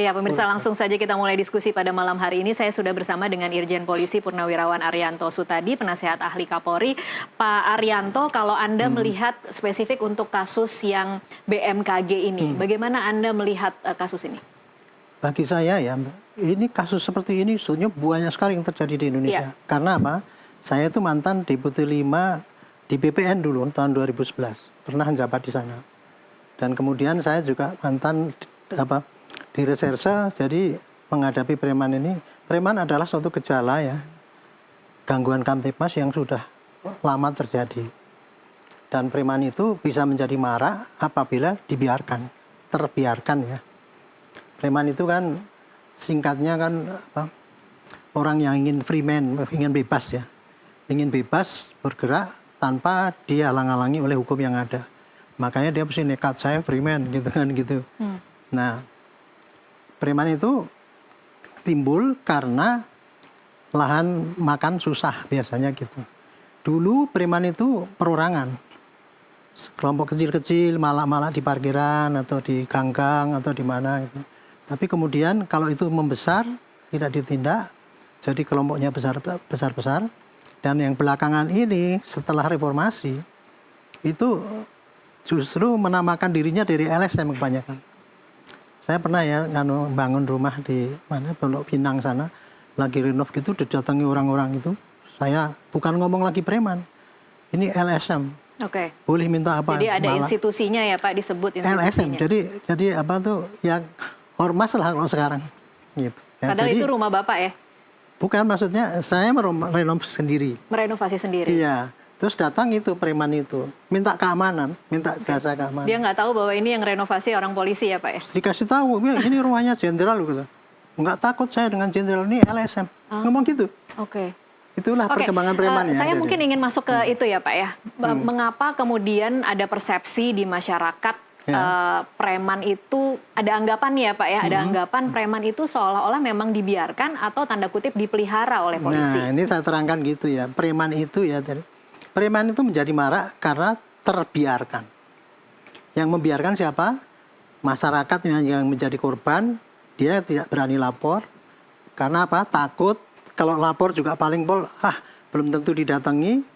Ya, pemirsa, langsung saja kita mulai diskusi pada malam hari ini. Saya sudah bersama dengan Irjen Polisi Purnawirawan Arianto Sutadi, penasehat ahli Kapolri. Pak Arianto, kalau Anda melihat spesifik untuk kasus yang BMKG ini, bagaimana Anda melihat kasus ini? Bagi saya ya, ini kasus seperti ini sebenarnya banyak sekali yang terjadi di Indonesia. Karena apa? Saya itu mantan Deputi 5 di BPN dulu tahun 2011. Pernah menjabat di sana. Dan kemudian saya juga mantan di reserse, jadi menghadapi preman ini. Preman adalah suatu gejala ya, gangguan Kamtipmas yang sudah lama terjadi. Dan preman itu bisa menjadi marak apabila dibiarkan, terbiarkan ya. Preman itu kan singkatnya kan orang yang ingin free man, ingin bebas ya. Ingin bebas bergerak tanpa dihalang-halangi oleh hukum yang ada. Makanya dia mesti nekat, saya free man gitu kan gitu. Nah, preman itu timbul karena lahan makan susah biasanya gitu. Dulu preman itu perorangan. Kelompok kecil-kecil malah di parkiran atau di ganggang atau di mana gitu. Tapi kemudian kalau itu membesar, tidak ditindak, jadi kelompoknya besar-besar. Dan yang belakangan ini setelah reformasi, itu justru menamakan dirinya dari LSM kebanyakan. Saya pernah ya bangun rumah di mana Pondok Pinang sana, lagi renov gitu, didatangi orang-orang itu. Saya bukan ngomong lagi preman, ini LSM. Oke. Boleh minta apa? Jadi ada institusinya ya Pak, disebut institusinya. LSM. Jadi apa tuh ya ormas lah kalau sekarang gitu. Ya, padahal jadi, itu rumah Bapak ya? Bukan, maksudnya saya merenovasi sendiri. Merenovasi sendiri? Iya. Terus datang itu preman itu, minta keamanan, minta jasa keamanan. Dia nggak tahu bahwa ini yang renovasi orang polisi ya Pak ya? Dikasih tahu, ini rumahnya jenderal gitu. Nggak takut saya dengan jenderal, ini LSM. Ngomong gitu. Oke. Itulah perkembangan preman ya. Saya mungkin ingin masuk ke itu ya Pak ya. Mengapa kemudian ada persepsi di masyarakat preman itu, ada anggapan ya Pak ya, ada anggapan preman itu seolah-olah memang dibiarkan atau tanda kutip dipelihara oleh polisi. Nah, ini saya terangkan gitu ya. Preman itu ya, preman itu menjadi marak karena terbiarkan. Yang membiarkan siapa? Masyarakat yang menjadi korban, dia tidak berani lapor. Karena apa? Takut. Kalau lapor juga paling belum tentu didatangi.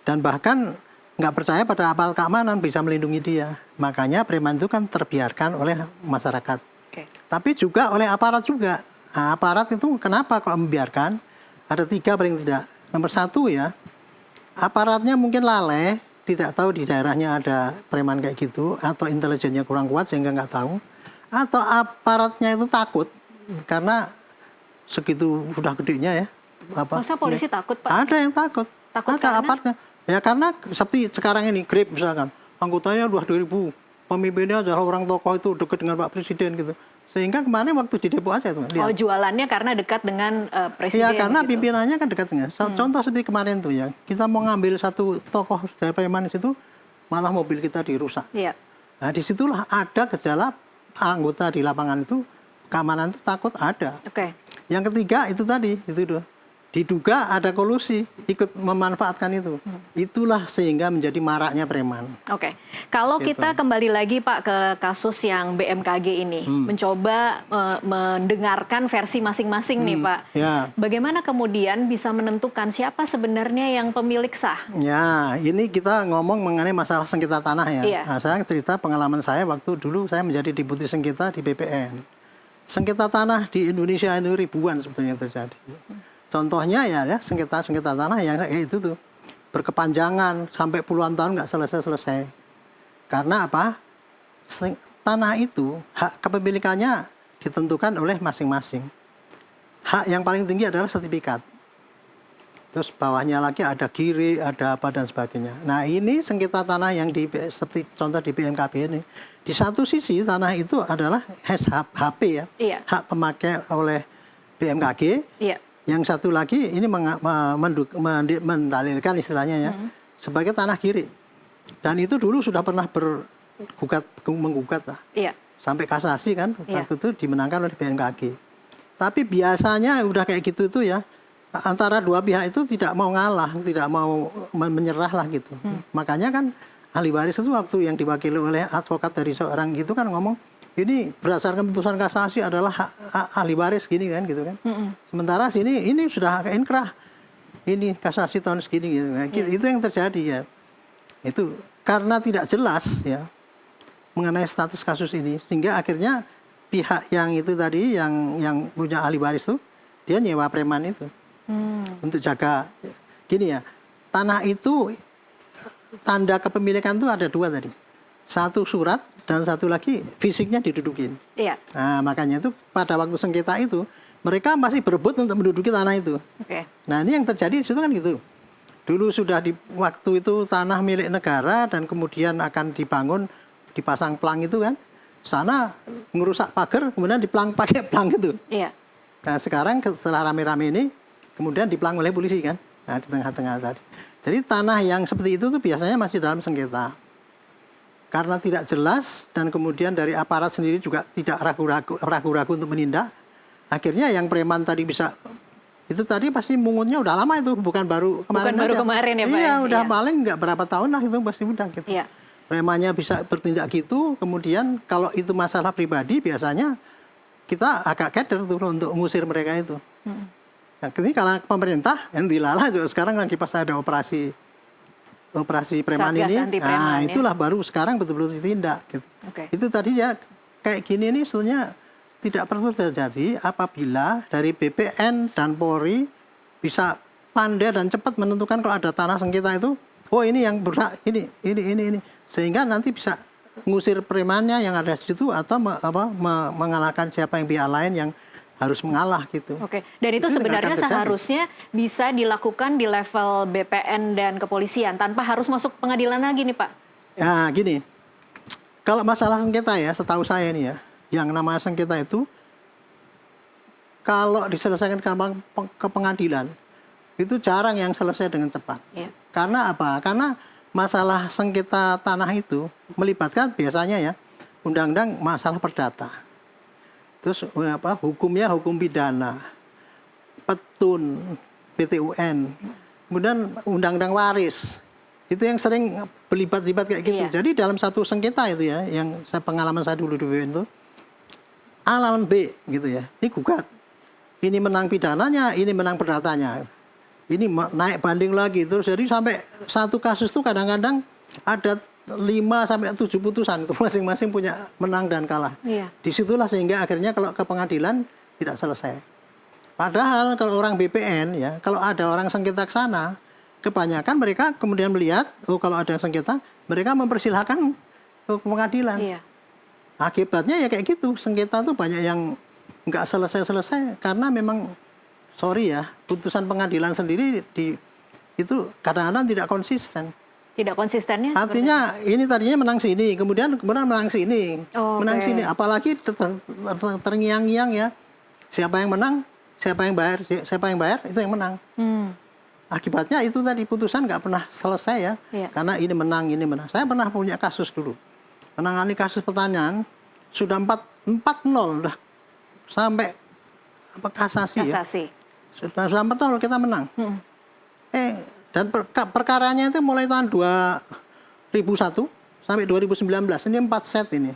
Dan bahkan nggak percaya pada aparat keamanan bisa melindungi dia. Makanya preman itu kan terbiarkan oleh masyarakat. Tapi juga oleh aparat juga. Nah, aparat itu kenapa kalau membiarkan? Ada 3 paling tidak. Nomor 1 ya, aparatnya mungkin lalai, tidak tahu di daerahnya ada preman kayak gitu, atau intelijennya kurang kuat sehingga nggak tahu, atau aparatnya itu takut karena segitu udah gedenya ya. Masa polisi takut Pak? Ada yang takut. Takut ada aparatnya. Ya karena seperti sekarang ini Grab misalkan, anggotanya 2.000, pemimpinnya adalah orang tokoh itu dekat dengan Pak Presiden gitu. Sehingga kemarin waktu di Depok aja tuh. Oh, jualannya karena dekat dengan Presiden. Iya, karena gitu. pimpinannya kan dekat dengan. Contoh seperti kemarin tuh ya, kita mau ngambil satu tokoh dari preman itu, malah mobil kita dirusak. Iya. Nah, disitulah ada gejala anggota di lapangan itu, keamanan itu takut ada. Oke. Yang ketiga itu tadi, itu diduga ada kolusi, ikut memanfaatkan itu. Itulah sehingga menjadi maraknya preman. Oke. Kalau kita kembali lagi Pak ke kasus yang BMKG ini, mencoba mendengarkan versi masing-masing nih Pak. Ya. Bagaimana kemudian bisa menentukan siapa sebenarnya yang pemilik sah? Ya, ini kita ngomong mengenai masalah sengketa tanah ya. Iya. Nah, saya cerita pengalaman saya waktu dulu saya menjadi deputi sengketa di BPN. Sengketa tanah di Indonesia itu ribuan sebetulnya terjadi. Contohnya ya sengketa tanah yang kayak itu tuh berkepanjangan sampai puluhan tahun nggak selesai. Karena apa? Tanah itu hak kepemilikannya ditentukan oleh masing-masing. Hak yang paling tinggi adalah sertifikat. Terus bawahnya lagi ada giri, ada apa dan sebagainya. Nah ini sengketa tanah yang seperti contoh di BMKB ini. Di satu sisi tanah itu adalah HP ya, hak pemakai oleh BMKG. Iya. Yang satu lagi ini mendalilkan istilahnya ya sebagai tanah kiri. Dan itu dulu sudah pernah menggugat lah. Iya. Sampai kasasi kan, waktu itu dimenangkan oleh BMKG. Tapi biasanya udah kayak gitu tuh ya, antara dua pihak itu tidak mau ngalah, tidak mau menyerah lah gitu. Makanya kan ahli waris itu waktu yang diwakili oleh advokat dari seorang gitu kan ngomong, ini berdasarkan putusan kasasi adalah ahli waris gini kan gitu kan. Sementara sini ini sudah inkrah. Ini kasasi tahun segini gitu. Nah, itu yang terjadi ya. Itu karena tidak jelas ya mengenai status kasus ini sehingga akhirnya pihak yang itu tadi yang punya ahli waris tuh dia nyewa preman itu. Untuk jaga gini ya. Tanah itu tanda kepemilikan itu ada 2 tadi. Satu surat dan satu lagi fisiknya didudukin. Iya. Nah, makanya itu pada waktu sengketa itu mereka masih berebut untuk menduduki tanah itu. Oke. Nah, ini yang terjadi di situ kan gitu. Dulu sudah di waktu itu tanah milik negara dan kemudian akan dibangun dipasang pelang itu kan. Sana ngerusak pagar kemudian diplang pakai pelang itu. Iya. Nah, sekarang setelah rame-rame ini kemudian diplang oleh polisi kan. Nah, di tengah-tengah tadi. Jadi tanah yang seperti itu tuh biasanya masih dalam sengketa. Karena tidak jelas dan kemudian dari aparat sendiri juga tidak ragu-ragu untuk menindak. Akhirnya yang preman tadi bisa itu tadi pasti mungutnya udah lama itu, bukan baru kemarin. Bukan baru kemarin ya Pak. Iya, udah iya. paling nggak berapa tahun lah itu pasti udah gitu. Iya. Premannya bisa bertindak gitu, kemudian kalau itu masalah pribadi biasanya kita agak keder tuh untuk mengusir mereka itu. Nah, ini kalau pemerintah yang dilala juga sekarang lagi pas ada operasi preman Satgas ini, anti preman, nah ya. itulah baru sekarang betul-betul ditindak. Gitu. Oke. Itu tadi ya kayak gini ini sebetulnya tidak perlu terjadi apabila dari BPN dan Polri bisa pandai dan cepat menentukan kalau ada tanah sengketa itu, oh ini yang berhak ini, sehingga nanti bisa ngusir premannya yang ada di situ atau mengalahkan siapa yang pihak lain yang harus mengalah gitu. Oke, dan itu sebenarnya seharusnya bisa dilakukan di level BPN dan kepolisian tanpa harus masuk pengadilan lagi nih Pak. Ya gini, kalau masalah sengketa ya setahu saya nih ya, yang namanya sengketa itu kalau diselesaikan ke pengadilan itu jarang yang selesai dengan cepat. Iya. Karena apa? Karena masalah sengketa tanah itu melibatkan biasanya ya undang-undang masalah perdata. Terus hukumnya hukum pidana, petun, PT-UN, kemudian undang-undang waris. Itu yang sering berlibat-libat kayak gitu. Iya. Jadi dalam satu sengketa itu ya, yang pengalaman saya dulu di BPN itu, A lawan B gitu ya, ini gugat. Ini menang pidananya, ini menang perdatanya. Ini naik banding lagi, terus jadi sampai satu kasus itu kadang-kadang ada 5 sampai 7 putusan itu masing-masing punya menang dan kalah. Iya. Disitulah sehingga akhirnya kalau ke pengadilan tidak selesai. Padahal kalau orang BPN ya, kalau ada orang sengketa ke sana, kebanyakan mereka kemudian melihat, oh kalau ada sengketa, mereka mempersilahkan ke pengadilan. Iya. Akibatnya ya kayak gitu, sengketa tuh banyak yang nggak selesai-selesai karena memang sorry ya, putusan pengadilan sendiri itu kadang-kadang tidak konsisten. Tidak konsistennya? Artinya ini tadinya menang sini, kemudian menang sini, menang sini. Apalagi terngiang-ngiang ya. Siapa yang menang, siapa yang bayar itu yang menang. Akibatnya itu tadi putusan nggak pernah selesai ya. Iya. Karena ini menang. Saya pernah punya kasus dulu. Menangani kasus pertanian sudah 4-0 udah sampai kasasi ya. Sudah 4-0 kita menang. Dan perkaranya itu mulai tahun 2001 sampai 2019. Ini 4 set ini.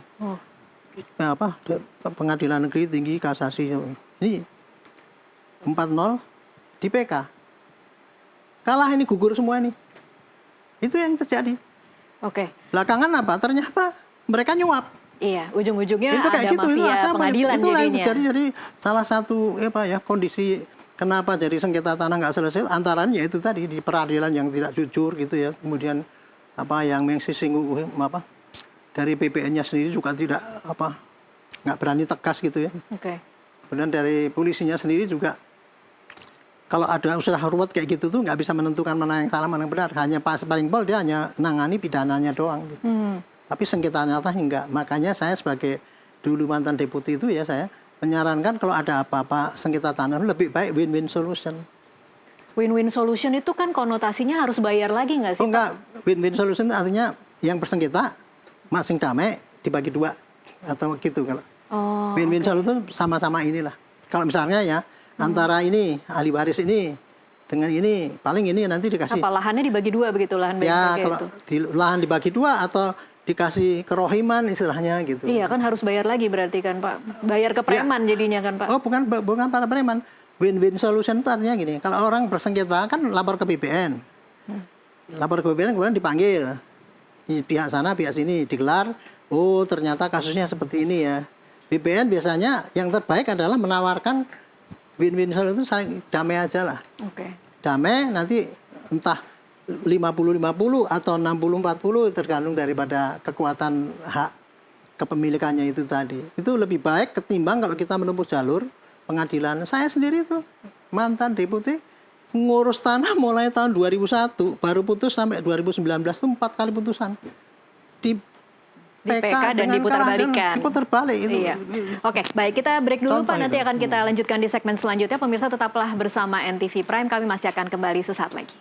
Pengadilan Negeri Tinggi Kasasi. Ini 4-0 di PK. Kalah ini, gugur semua ini. Itu yang terjadi. Oke. Belakangan apa? Ternyata mereka nyuap. Iya, ujung-ujungnya itu ada kayak gitu, mafia pengadilan jadinya. Jadi salah satu kondisi kenapa jadi sengketa tanah nggak selesai antaranya itu tadi di peradilan yang tidak jujur gitu ya. Kemudian yang mengsinggung dari BPN-nya sendiri juga tidak nggak berani tegas gitu ya. Oke. Kemudian dari polisinya sendiri juga kalau ada usaha ruwet kayak gitu tuh nggak bisa menentukan mana yang salah mana yang benar. Hanya paling pol dia hanya nangani pidananya doang. Gitu. Tapi sengketa nyata enggak. Makanya saya sebagai dulu mantan deputi itu ya saya menyarankan kalau ada apa-apa sengketa tanah lebih baik win-win solution. Win-win solution itu kan konotasinya harus bayar lagi nggak sih? Oh enggak, win-win solution artinya yang bersengketa masing damai dibagi 2 atau gitu kalau. Win-win solution sama-sama inilah. Kalau misalnya ya antara ini ahli waris ini dengan ini paling ini nanti dikasih. Apa lahannya dibagi 2 begitu lahan ya kalau lahan dibagi 2 atau dikasih kerohiman istilahnya gitu. Iya kan harus bayar lagi berarti kan Pak, bayar ke preman jadinya kan Pak. Oh bukan para preman, win-win solution itu artinya gini, kalau orang bersengketa kan lapor ke BPN, lapor ke BPN kemudian dipanggil, pihak sana pihak sini digelar, oh ternyata kasusnya seperti ini ya. BPN biasanya yang terbaik adalah menawarkan win-win solution itu saling damai aja lah. Oke. Damai nanti entah 50-50 atau 60-40 tergantung daripada kekuatan hak kepemilikannya itu tadi. Itu lebih baik ketimbang kalau kita menempuh jalur pengadilan. Saya sendiri tuh mantan deputi ngurus tanah mulai tahun 2001 baru putus sampai 2019 itu 4 kali putusan. Di PK dan diputar balikan. Diputar balik itu. Iya. Oke, baik kita break dulu Contoh Pak. Nanti itu. akan kita lanjutkan di segmen selanjutnya. Pemirsa tetaplah bersama NTV Prime. Kami masih akan kembali sesaat lagi.